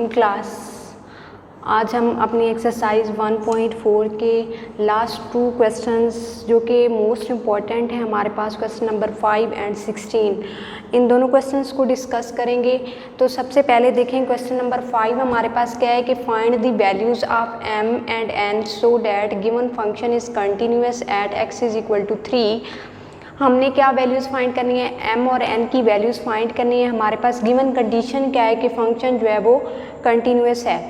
Class आज हम अपनी एक्सरसाइज 1.4 के लास्ट 2 क्वेश्चंस जो कि मोस्ट इम्पॉर्टेंट है हमारे पास, क्वेश्चन नंबर 5 एंड 16, इन दोनों क्वेश्चंस को डिस्कस करेंगे। तो सबसे पहले देखें क्वेश्चन नंबर 5 हमारे पास क्या है कि find the values of m and n so that given function is continuous at x is equal to 3। हमने क्या वैल्यूज़ फाइंड करनी है, m और n की वैल्यूज़ फाइंड करनी है। हमारे पास गिवन कंडीशन क्या है कि फंक्शन जो है वो कंटिन्यूअस है।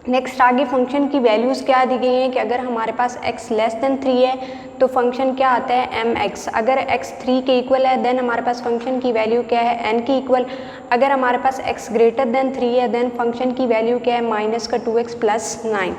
नेक्स्ट आगे फंक्शन की वैल्यूज़ क्या दी गई हैं कि अगर हमारे पास x लेस देन 3 है तो फंक्शन क्या आता है mx। अगर x 3 के इक्वल है देन हमारे पास फंक्शन की वैल्यू क्या है n की इक्वल। अगर हमारे पास x ग्रेटर देन 3 है देन फंक्शन की वैल्यू क्या है माइनस का 2x प्लस 9।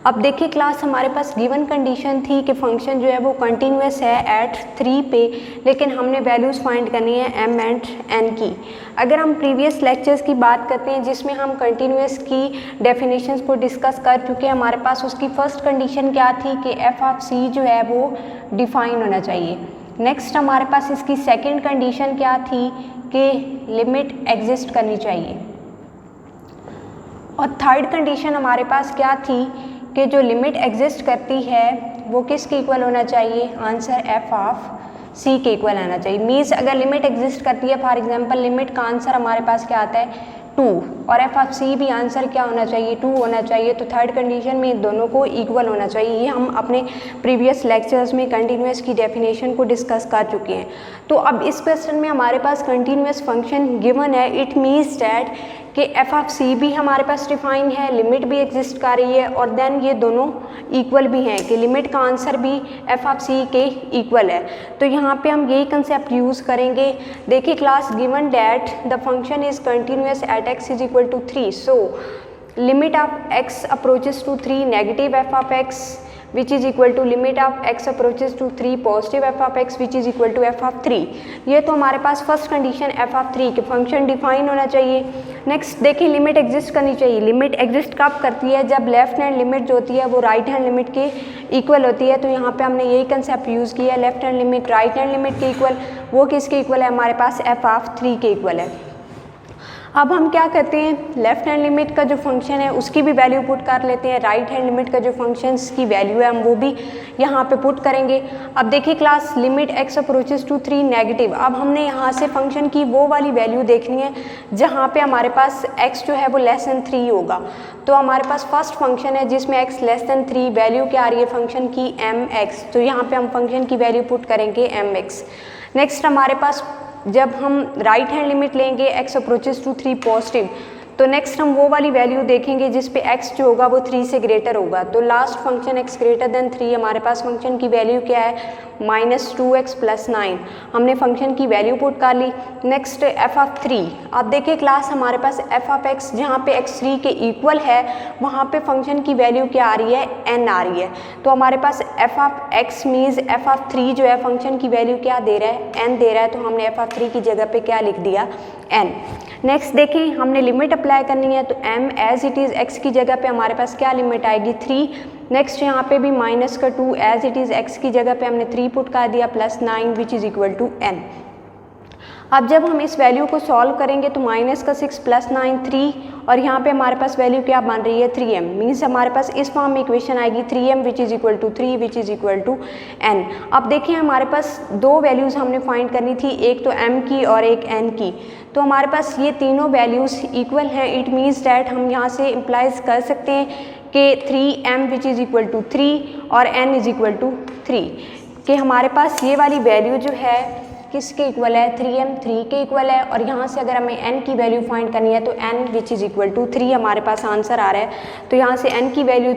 अब देखिए क्लास हमारे पास गिवन कंडीशन थी कि फंक्शन जो है वो कंटिन्यूअस है एट 3 पे, लेकिन हमने वैल्यूज़ फाइंड करनी है m एंड n की। अगर हम प्रीवियस लेक्चर्स की बात करते हैं जिसमें हम कंटिन्यूअस की डेफिनेशंस को डिस्कस कर चुके हैं, हमारे पास उसकी फर्स्ट कंडीशन क्या थी कि f ऑफ c जो है वो डिफाइन होना चाहिए। नेक्स्ट हमारे पास इसकी सेकेंड कंडीशन क्या थी कि लिमिट एग्जिस्ट करनी चाहिए। और थर्ड कंडीशन हमारे पास क्या थी कि जो लिमिट एग्जिस्ट करती है वो किसके इक्वल होना चाहिए, आंसर f ऑफ c के इक्वल आना चाहिए। मीन्स अगर लिमिट एग्जिस्ट करती है, फॉर एग्जांपल लिमिट का आंसर हमारे पास क्या आता है 2 और f ऑफ c भी आंसर क्या होना चाहिए 2 होना चाहिए। तो थर्ड कंडीशन में इन दोनों को इक्वल होना चाहिए। ये हम अपने प्रीवियस लेक्चर्स में कंटिन्यूअस की डेफिनेशन को डिस्कस कर चुके हैं। तो अब इस क्वेश्चन में हमारे पास कंटिन्यूअस फंक्शन गिवन है, इट मीन्स डैट कि f ऑफ c भी हमारे पास डिफाइन है, लिमिट भी एग्जिस्ट कर रही है और देन ये दोनों इक्वल भी हैं कि लिमिट का आंसर भी f ऑफ c के इक्वल है। तो यहाँ पे हम यही कंसेप्ट यूज़ करेंगे। देखिए class given that the function is continuous at x is equal to 3, so limit of x approaches to 3 negative f of x which is equal to limit of x approaches to 3 positive f of x which is equal to f of 3। ये तो हमारे पास first condition f of 3 के function define होना चाहिए। Next देखिए limit exist करनी चाहिए। Limit exist कब करती है, जब लेफ्ट हैंड लिमिट जो होती है वो राइट हैंड लिमिट के इक्वल होती है। तो यहाँ पे हमने यही कंसेप्ट यूज़ किया, left hand limit right hand limit के इक्वल। वो किसके इक्वल है, हमारे पास f of 3 के इक्वल है। अब हम क्या करते हैं, लेफ्ट हैंड लिमिट का जो फंक्शन है उसकी भी वैल्यू पुट कर लेते हैं, राइट हैंड लिमिट का जो फंक्शंस की वैल्यू है हम वो भी यहाँ पे पुट करेंगे। अब देखिए class limit x approaches to 3 negative. अब हमने यहाँ से फंक्शन की वो वाली वैल्यू देखनी है जहाँ पे हमारे पास x जो है वो लेस देन 3 होगा। तो हमारे पास फर्स्ट फंक्शन है जिसमें x लेस देन 3, वैल्यू क्या आ रही है फंक्शन की mx। तो यहाँ पर हम फंक्शन की वैल्यू पुट करेंगे mx। नेक्स्ट हमारे पास जब हम राइट हैंड लिमिट लेंगे x अप्रोचेस टू 3 पॉजिटिव, तो नेक्स्ट हम वो वाली वैल्यू देखेंगे जिस पे x जो होगा वो 3 से ग्रेटर होगा। तो last function x greater than 3, हमारे पास फंक्शन की वैल्यू क्या है माइनस 2x प्लस 9। हमने फंक्शन की वैल्यू पुट कर ली। Next f of 3। अब देखिए क्लास हमारे पास f ऑफ x जहाँ पे x 3 के इक्वल है वहाँ पे फंक्शन की वैल्यू क्या आ रही है n आ रही है। तो हमारे पास f of x means f of 3 जो है फंक्शन की वैल्यू क्या दे रहा है n दे रहा है। तो हमने f ऑफ 3 की जगह पे क्या लिख दिया n। नेक्स्ट देखें हमने लिमिट अप्लाई करनी है तो m as it is x की जगह पे हमारे पास क्या लिमिट आएगी 3। नेक्स्ट यहाँ पे भी माइनस का 2 एज इट इज़ x की जगह पे हमने 3 पुट कर दिया plus 9 which is equal to n। अब जब हम इस वैल्यू को सॉल्व करेंगे तो माइनस का 6 प्लस 9 3 और यहाँ पे हमारे पास वैल्यू क्या बन रही है 3m। मीन्स हमारे पास इस फॉर्म में इक्वेशन आएगी 3m which is equal to 3 which is equal to n। अब देखिए हमारे पास दो वैल्यूज़ हमने फाइंड करनी थी, एक तो m की और एक n की। तो हमारे पास ये तीनों वैल्यूज़ इक्वल हैं। इट मीन्स डैट हम यहाँ से इम्प्लाइज कर सकते हैं कि 3m which is equal to 3 और n इज़ इक्वल टू 3 कि हमारे पास ये वाली वैल्यू जो है किसके इक्वल है 3m 3 के इक्वल है। और यहाँ से अगर हमें n की वैल्यू फाइंड करनी है तो n which is equal to 3 हमारे पास आंसर आ रहा है। तो यहाँ से n की value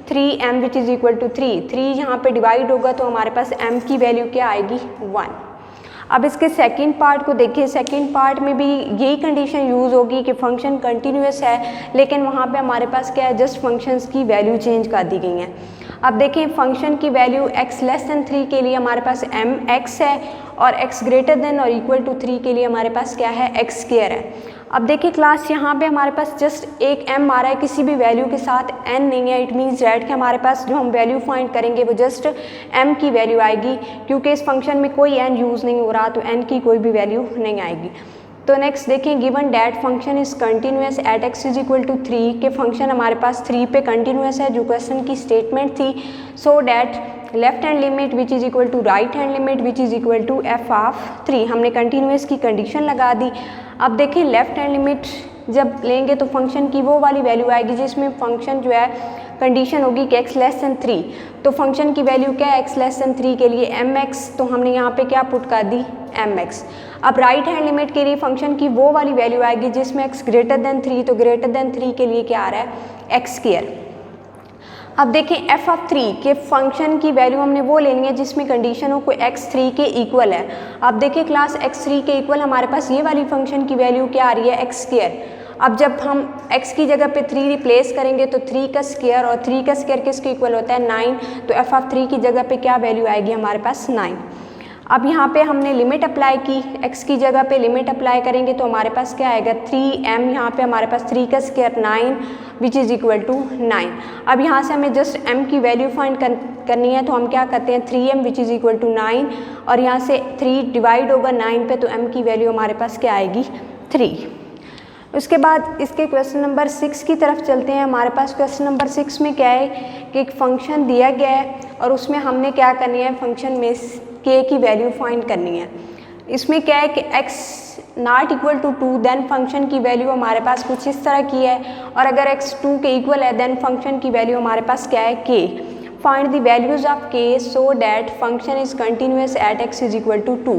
3m which is equal to 3 यहाँ पे डिवाइड होगा तो हमारे पास m की वैल्यू क्या आएगी 1। अब इसके सेकंड पार्ट को देखिए, सेकंड पार्ट में भी यही कंडीशन यूज़ होगी कि फंक्शन कंटिन्यूअस है, लेकिन वहाँ पे हमारे पास क्या है जस्ट फंक्शंस की वैल्यू चेंज कर दी गई हैं। अब देखें फंक्शन की वैल्यू x लेस देन 3 के लिए हमारे पास mx है और x ग्रेटर देन और इक्वल टू 3 के लिए हमारे पास क्या है x स्क्वायर है। अब देखिए क्लास यहाँ पे हमारे पास जस्ट एक m आ रहा है, किसी भी वैल्यू के साथ n नहीं है। इट मीन्स डैट कि हमारे पास जो हम वैल्यू फाइंड करेंगे वो जस्ट m की वैल्यू आएगी, क्योंकि इस फंक्शन में कोई n यूज़ नहीं हो रहा तो n की कोई भी वैल्यू नहीं आएगी। तो नेक्स्ट देखें, given that function is continuous at x is equal to 3 के फंक्शन हमारे पास 3 पे कंटिन्यूस है, जो क्वेश्चन की स्टेटमेंट थी। So that left hand limit which is equal to right hand limit which is equal to f of 3, हमने continuous की कंडीशन लगा दी। अब देखिए लेफ्ट हैंड लिमिट जब लेंगे तो फंक्शन की वो वाली वैल्यू आएगी जिसमें फंक्शन जो है कंडीशन होगी कि x लेस देन 3, तो फंक्शन की वैल्यू क्या है x लेस देन 3 के लिए mx, तो हमने यहाँ पे क्या पुट कर दी mx। अब राइट हैंड लिमिट के लिए फंक्शन की वो वाली वैल्यू आएगी जिसमें x ग्रेटर देन 3, तो ग्रेटर देन 3 के लिए क्या आ रहा है x स्क्वायर। अब देखें f ऑफ 3 के फंक्शन की वैल्यू हमने वो लेनी है जिसमें कंडीशन हो कोई x3 के इक्वल है। अब देखिए क्लास x3 के इक्वल हमारे पास ये वाली फंक्शन की वैल्यू क्या आ रही है x स्क्वायर। अब जब हम x की जगह पे 3 रिप्लेस करेंगे तो 3 का स्क्वायर, और 3 का स्क्वायर किसके इक्वल होता है 9, तो f ऑफ 3 की जगह पे क्या वैल्यू आएगी हमारे पास 9। अब यहाँ पे हमने लिमिट अप्लाई की, x की जगह पे लिमिट अप्लाई करेंगे तो हमारे पास क्या आएगा 3m, यहाँ पे हमारे पास 3 का square 9 which is equal to 9। अब यहाँ से हमें जस्ट m की वैल्यू फाइंड करनी है, तो हम क्या करते हैं 3m which is equal to 9, और यहाँ से 3 डिवाइड होगा 9 पे, तो m की वैल्यू हमारे पास क्या आएगी 3। उसके बाद इसके क्वेश्चन नंबर 6 की तरफ चलते हैं। हमारे पास क्वेश्चन नंबर 6 में क्या है कि एक फंक्शन दिया गया है और उसमें हमने क्या करनी है, फंक्शन में k की वैल्यू फाइंड करनी है। इसमें क्या है कि x not equal to 2, then function की वैल्यू हमारे पास कुछ इस तरह की है, और अगर x 2 के इक्वल है देन फंक्शन की वैल्यू हमारे पास क्या है k। Find the values of k so that function is continuous at x is equal to 2।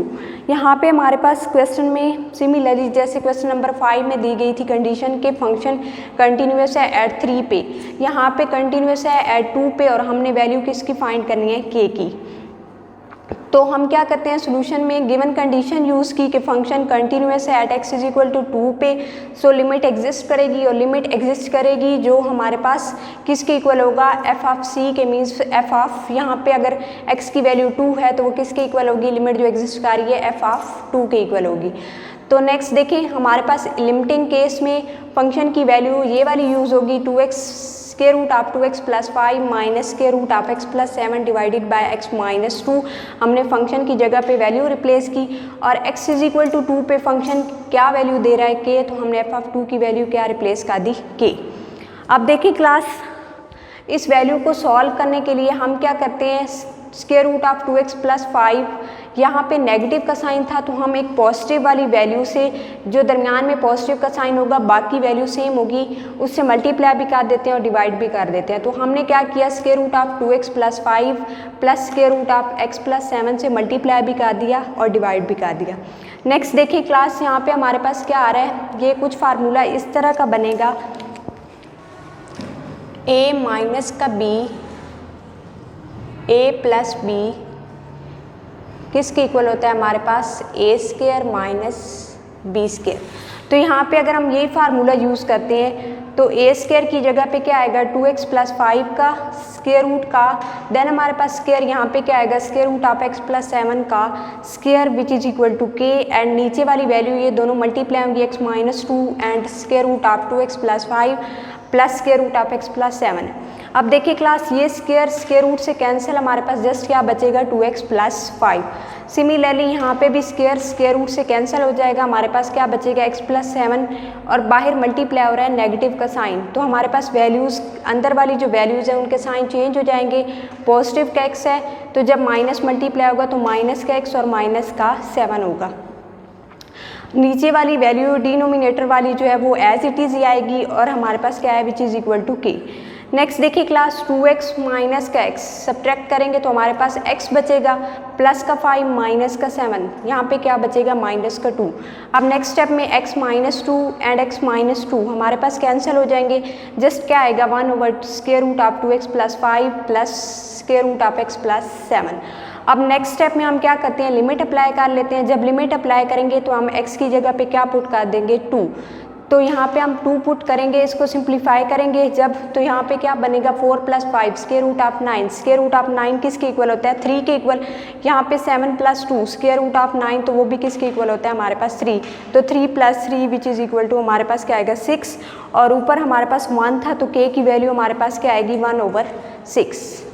यहाँ पे हमारे पास क्वेश्चन में सिमिलरली जैसे क्वेश्चन नंबर 5 में दी गई थी कंडीशन के फंक्शन कंटिन्यूस है एट 3 पे, यहाँ पे कंटिन्यूस है एट 2 पे, और हमने वैल्यू किसकी फाइंड करनी है k की। तो हम क्या करते हैं सोल्यूशन में गिवन कंडीशन यूज़ की कि फंक्शन कंटिन्यूस है at x is equal to 2 पे, सो लिमिट एग्जिस्ट करेगी, और लिमिट एग्जिस्ट करेगी जो हमारे पास किसके इक्वल होगा f ऑफ c के, मीन्स f ऑफ यहाँ पे अगर x की वैल्यू 2 है तो वो किसके इक्वल होगी, लिमिट जो एग्जिस्ट कर रही है f ऑफ 2 के इक्वल होगी। तो नेक्स्ट देखें हमारे पास लिमिटिंग केस में फंक्शन की वैल्यू ये वाली यूज़ होगी 2x square root of 2x plus 5 minus square root of x plus 7 divided by x minus 2। हमने फंक्शन की जगह पे वैल्यू रिप्लेस की, और x इज इक्वल टू 2 पे फंक्शन क्या वैल्यू दे रहा है k, तो हमने f ऑफ 2 की वैल्यू क्या रिप्लेस कर दी k। अब देखिए क्लास इस वैल्यू को सॉल्व करने के लिए हम क्या करते हैं, square root of 2x plus 5, यहाँ पे नेगेटिव का साइन था तो हम एक पॉजिटिव वाली वैल्यू से जो दरमियान में पॉजिटिव का साइन होगा बाकी वैल्यू सेम होगी उससे मल्टीप्लाई भी कर देते हैं और डिवाइड भी कर देते हैं। तो हमने क्या किया, square root of 2x plus 5 plus square root of x plus 7 से मल्टीप्लाई भी कर दिया और डिवाइड भी कर दिया। नेक्स्ट देखिए क्लास यहाँ पे हमारे पास क्या आ रहा है, ये कुछ फार्मूला इस तरह का बनेगा, a माइनस का b a प्लस b किसके इक्वल होता है हमारे पास a square minus b square. तो यहाँ पे अगर हम यही फार्मूला यूज़ करते हैं तो a स्क्वायर की जगह पे क्या आएगा 2x प्लस 5 का स्क्वायर रूट का, देन हमारे पास स्क्वायर यहाँ पे क्या आएगा square root of x plus 7 का square which is equal to k, and नीचे वाली वैल्यू ये दोनों मल्टीप्लाई होंगी x minus 2 and square root of 2x plus 5 plus square root of x plus 7। अब देखिए क्लास ये स्क्वायर रूट से कैंसिल, हमारे पास जस्ट क्या बचेगा 2x प्लस 5। सिमिलरली यहाँ पे भी स्क्वायर रूट से कैंसिल हो जाएगा, हमारे पास क्या बचेगा x प्लस 7 और बाहर मल्टीप्लाई हो रहा है नेगेटिव का साइन, तो हमारे पास वैल्यूज़ अंदर वाली जो वैल्यूज़ हैं उनके साइन चेंज हो जाएंगे। पॉजिटिव का x है तो जब माइनस मल्टीप्लाई होगा तो माइनस का x और माइनस का 7 होगा। नीचे वाली वैल्यू डिनोमिनेटर वाली जो है वो एज इट इज़ ही आएगी और हमारे पास क्या है which is equal to k। Next देखिए क्लास 2x माइनस का x सब्ट्रैक्ट करेंगे तो हमारे पास x बचेगा प्लस का 5 माइनस का 7, यहाँ पे क्या बचेगा माइनस का 2। अब नेक्स्ट स्टेप में x minus 2 and x minus 2 हमारे पास कैंसिल हो जाएंगे, जस्ट क्या आएगा 1 over square root of 2x plus 5 plus square root of x plus 7। अब नेक्स्ट स्टेप में हम क्या करते हैं, लिमिट अप्लाई कर लेते हैं। जब लिमिट अप्लाई करेंगे तो हम x की जगह पे क्या पुट कर देंगे 2, तो यहाँ पे हम 2 पुट करेंगे, इसको सिंप्लीफाई करेंगे जब, तो यहाँ पे क्या बनेगा 4 plus 5 square root of 9। Square root of 9 किसके इक्वल होता है 3 के इक्वल। यहाँ पे 7 प्लस 2 स्क्वायर रूट ऑफ 9 तो वो भी किसके इक्वल होता है हमारे पास 3, तो 3 plus 3 which is equal to हमारे पास क्या आएगा 6, और ऊपर हमारे पास 1 था तो k की वैल्यू हमारे पास क्या आएगी 1 ओवर 6।